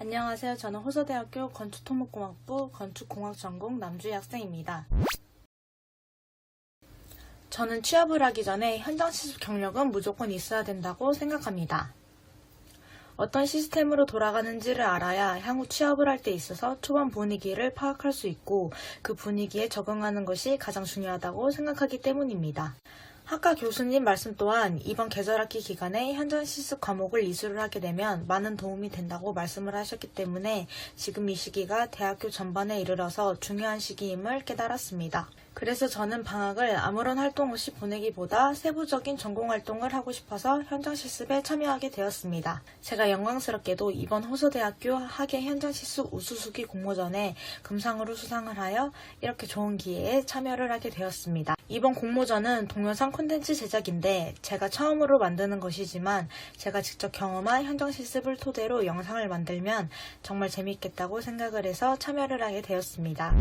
안녕하세요. 저는 호서대학교 건축토목공학부 건축공학 전공 남주희 학생입니다. 저는 취업을 하기 전에 현장 실습 경력은 무조건 있어야 된다고 생각합니다. 어떤 시스템으로 돌아가는지를 알아야 향후 취업을 할 때 있어서 초반 분위기를 파악할 수 있고 그 분위기에 적응하는 것이 가장 중요하다고 생각하기 때문입니다. 학과 교수님 말씀 또한 이번 계절학기 기간에 현장 실습 과목을 이수를 하게 되면 많은 도움이 된다고 말씀을 하셨기 때문에 지금 이 시기가 대학교 전반에 이르러서 중요한 시기임을 깨달았습니다. 그래서 저는 방학을 아무런 활동 없이 보내기보다 세부적인 전공 활동을 하고 싶어서 현장 실습에 참여하게 되었습니다. 제가 영광스럽게도 이번 호서대학교 학예 현장 실습 우수수기 공모전에 금상으로 수상을 하여 이렇게 좋은 기회에 참여를 하게 되었습니다. 이번 공모전은 동영상 콘텐츠 제작인데 제가 처음으로 만드는 것이지만 제가 직접 경험한 현장 실습을 토대로 영상을 만들면 정말 재밌겠다고 생각을 해서 참여를 하게 되었습니다.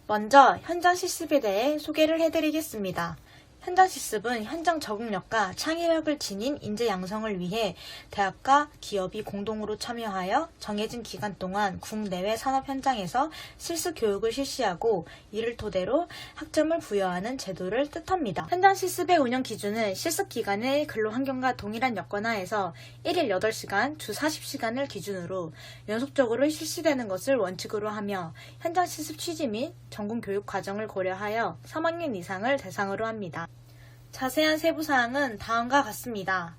먼저 현장 실습에 대해 소개를 해드리겠습니다. 현장 실습은 현장 적응력과 창의력을 지닌 인재 양성을 위해 대학과 기업이 공동으로 참여하여 정해진 기간 동안 국내외 산업 현장에서 실습 교육을 실시하고 이를 토대로 학점을 부여하는 제도를 뜻합니다. 현장 실습의 운영 기준은 실습 기간의 근로 환경과 동일한 여건 하에서 1일 8시간, 주 40시간을 기준으로 연속적으로 실시되는 것을 원칙으로 하며 현장 실습 취지 및 전공 교육 과정을 고려하여 3학년 이상을 대상으로 합니다. 자세한 세부사항은 다음과 같습니다.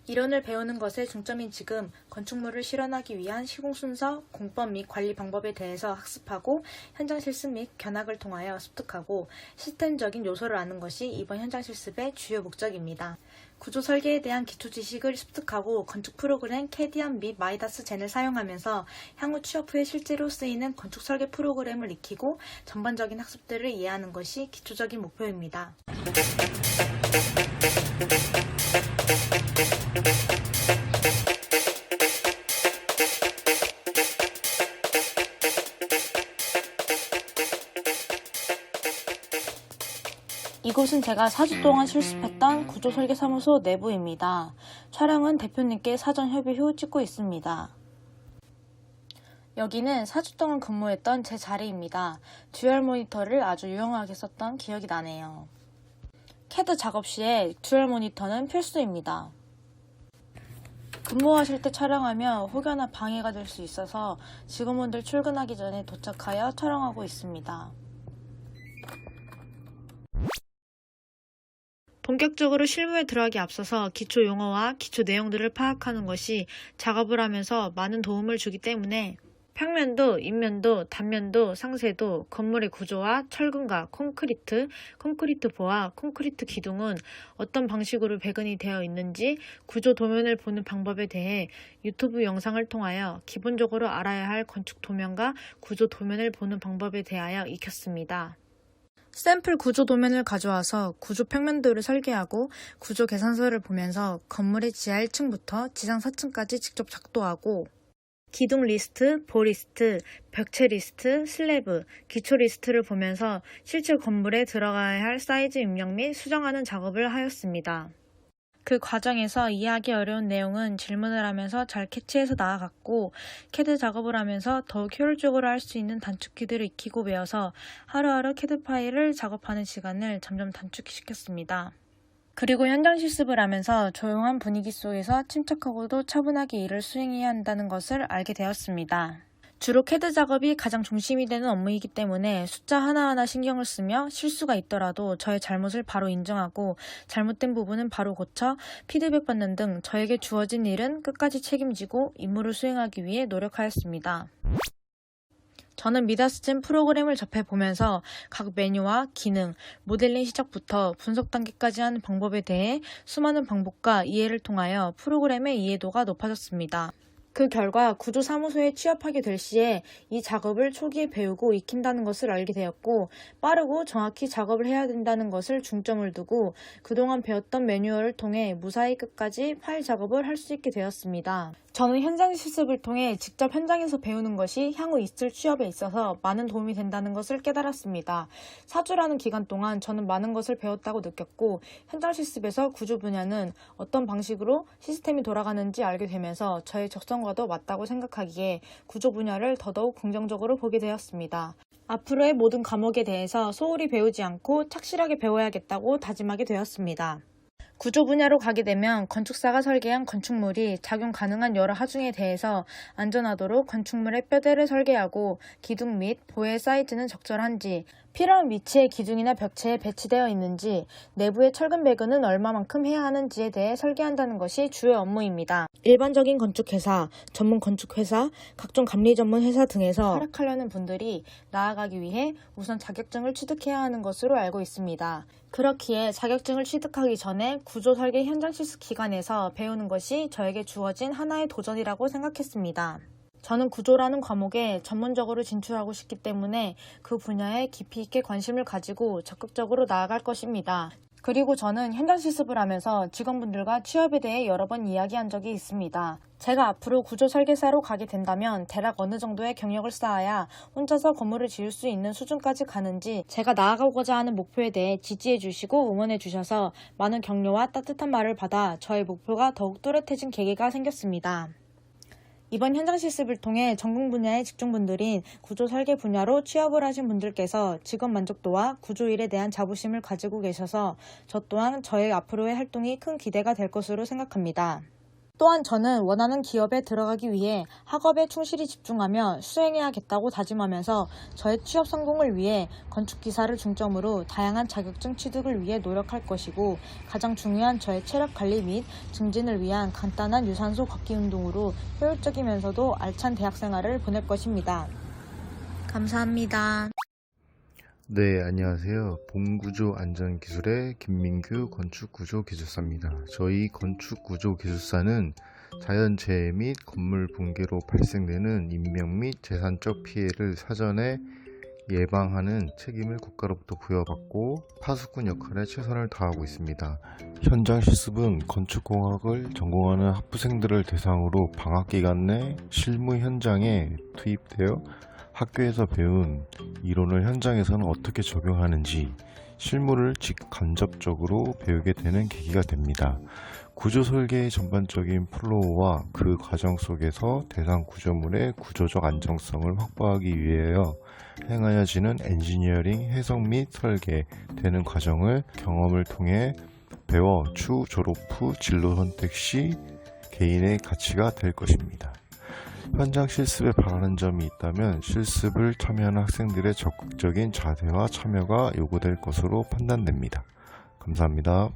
이론을 배우는 것에 중점인 지금 건축물을 실현하기 위한 시공 순서, 공법 및 관리 방법에 대해서 학습하고 현장 실습 및 견학을 통하여 습득하고 시스템적인 요소를 아는 것이 이번 현장 실습의 주요 목적입니다. 구조 설계에 대한 기초 지식을 습득하고 건축 프로그램 캐디안 및 마이다스 젠을 사용하면서 향후 취업 후에 실제로 쓰이는 건축 설계 프로그램을 익히고 전반적인 학습들을 이해하는 것이 기초적인 목표입니다. 이곳은 제가 4주 동안 실습했던 구조설계사무소 내부입니다. 촬영은 대표님께 사전 협의 후 찍고 있습니다. 여기는 4주 동안 근무했던 제 자리입니다. 듀얼 모니터를 아주 유용하게 썼던 기억이 나네요. CAD 작업 시에 듀얼 모니터는 필수입니다. 근무하실 때 촬영하면 혹여나 방해가 될 수 있어서 직원분들 출근하기 전에 도착하여 촬영하고 있습니다. 본격적으로 실무에 들어가기 앞서서 기초 용어와 기초 내용들을 파악하는 것이 작업을 하면서 많은 도움을 주기 때문에 평면도, 인면도, 단면도, 상세도, 건물의 구조와 철근과 콘크리트, 콘크리트보와 콘크리트 기둥은 어떤 방식으로 배근이 되어 있는지 구조 도면을 보는 방법에 대해 유튜브 영상을 통하여 기본적으로 알아야 할 건축 도면과 구조 도면을 보는 방법에 대하여 익혔습니다. 샘플 구조 도면을 가져와서 구조 평면도를 설계하고 구조 계산서를 보면서 건물의 지하 1층부터 지상 4층까지 직접 작도하고 기둥 리스트, 보 리스트, 벽체 리스트, 슬래브, 기초 리스트를 보면서 실제 건물에 들어가야 할 사이즈 입력 및 수정하는 작업을 하였습니다. 그 과정에서 이해하기 어려운 내용은 질문을 하면서 잘 캐치해서 나아갔고 CAD 작업을 하면서 더욱 효율적으로 할 수 있는 단축키들을 익히고 배워서 하루하루 CAD 파일을 작업하는 시간을 점점 단축시켰습니다. 그리고 현장 실습을 하면서 조용한 분위기 속에서 침착하고도 차분하게 일을 수행해야 한다는 것을 알게 되었습니다. 주로 CAD 작업이 가장 중심이 되는 업무이기 때문에 숫자 하나하나 신경을 쓰며 실수가 있더라도 저의 잘못을 바로 인정하고 잘못된 부분은 바로 고쳐 피드백 받는 등 저에게 주어진 일은 끝까지 책임지고 임무를 수행하기 위해 노력하였습니다. 저는 미다스젠 프로그램을 접해보면서 각 메뉴와 기능, 모델링 시작부터 분석 단계까지 하는 방법에 대해 수많은 방법과 이해를 통하여 프로그램의 이해도가 높아졌습니다. 그 결과 구조사무소에 취업하게 될 시에 이 작업을 초기에 배우고 익힌다는 것을 알게 되었고, 빠르고 정확히 작업을 해야 된다는 것을 중점을 두고 그동안 배웠던 매뉴얼을 통해 무사히 끝까지 파일 작업을 할 수 있게 되었습니다. 저는 현장 실습을 통해 직접 현장에서 배우는 것이 향후 있을 취업에 있어서 많은 도움이 된다는 것을 깨달았습니다. 4주라는 기간 동안 저는 많은 것을 배웠다고 느꼈고, 현장 실습에서 구조 분야는 어떤 방식으로 시스템이 돌아가는지 알게 되면서 저의 적성과도 맞다고 생각하기에 구조 분야를 더더욱 긍정적으로 보게 되었습니다. 앞으로의 모든 과목에 대해서 소홀히 배우지 않고 착실하게 배워야겠다고 다짐하게 되었습니다. 구조 분야로 가게 되면 건축사가 설계한 건축물이 작용 가능한 여러 하중에 대해서 안전하도록 건축물의 뼈대를 설계하고, 기둥 및 보의 사이즈는 적절한지, 필요한 위치에 기둥이나 벽체에 배치되어 있는지, 내부의 철근 배근은 얼마만큼 해야 하는지에 대해 설계한다는 것이 주요 업무입니다. 일반적인 건축회사, 전문 건축회사, 각종 감리 전문 회사 등에서 활약하려는 분들이 나아가기 위해 우선 자격증을 취득해야 하는 것으로 알고 있습니다. 그렇기에 자격증을 취득하기 전에 구조 설계 현장 실습 기간에서 배우는 것이 저에게 주어진 하나의 도전이라고 생각했습니다. 저는 구조라는 과목에 전문적으로 진출하고 싶기 때문에 그 분야에 깊이 있게 관심을 가지고 적극적으로 나아갈 것입니다. 그리고 저는 현장 실습을 하면서 직원분들과 취업에 대해 여러 번 이야기한 적이 있습니다. 제가 앞으로 구조 설계사로 가게 된다면 대략 어느 정도의 경력을 쌓아야 혼자서 건물을 지을 수 있는 수준까지 가는지, 제가 나아가고자 하는 목표에 대해 지지해 주시고 응원해 주셔서 많은 격려와 따뜻한 말을 받아 저의 목표가 더욱 또렷해진 계기가 생겼습니다. 이번 현장 실습을 통해 전공 분야의 직종분들인 구조 설계 분야로 취업을 하신 분들께서 직업 만족도와 구조 일에 대한 자부심을 가지고 계셔서 저 또한 저의 앞으로의 활동이 큰 기대가 될 것으로 생각합니다. 또한 저는 원하는 기업에 들어가기 위해 학업에 충실히 집중하며 수행해야겠다고 다짐하면서 저의 취업 성공을 위해 건축기사를 중점으로 다양한 자격증 취득을 위해 노력할 것이고, 가장 중요한 저의 체력 관리 및 증진을 위한 간단한 유산소 걷기 운동으로 효율적이면서도 알찬 대학생활을 보낼 것입니다. 감사합니다. 네, 안녕하세요. 본구조 안전기술의 김민규 건축구조기술사입니다. 저희 건축구조기술사는 자연재해 및 건물 붕괴로 발생되는 인명 및 재산적 피해를 사전에 예방하는 책임을 국가로부터 부여받고 파수꾼 역할에 최선을 다하고 있습니다. 현장 실습은 건축공학을 전공하는 학부생들을 대상으로 방학기간 내 실무 현장에 투입되어 학교에서 배운 이론을 현장에서는 어떻게 적용하는지 실무를 직간접적으로 배우게 되는 계기가 됩니다. 구조 설계의 전반적인 플로우와 그 과정 속에서 대상 구조물의 구조적 안정성을 확보하기 위하여 행하여지는 엔지니어링, 해석 및 설계 되는 과정을 경험을 통해 배워 추 졸업 후 진로 선택 시 개인의 가치가 될 것입니다. 현장 실습에 바라는 점이 있다면 실습을 참여하는 학생들의 적극적인 자세와 참여가 요구될 것으로 판단됩니다. 감사합니다.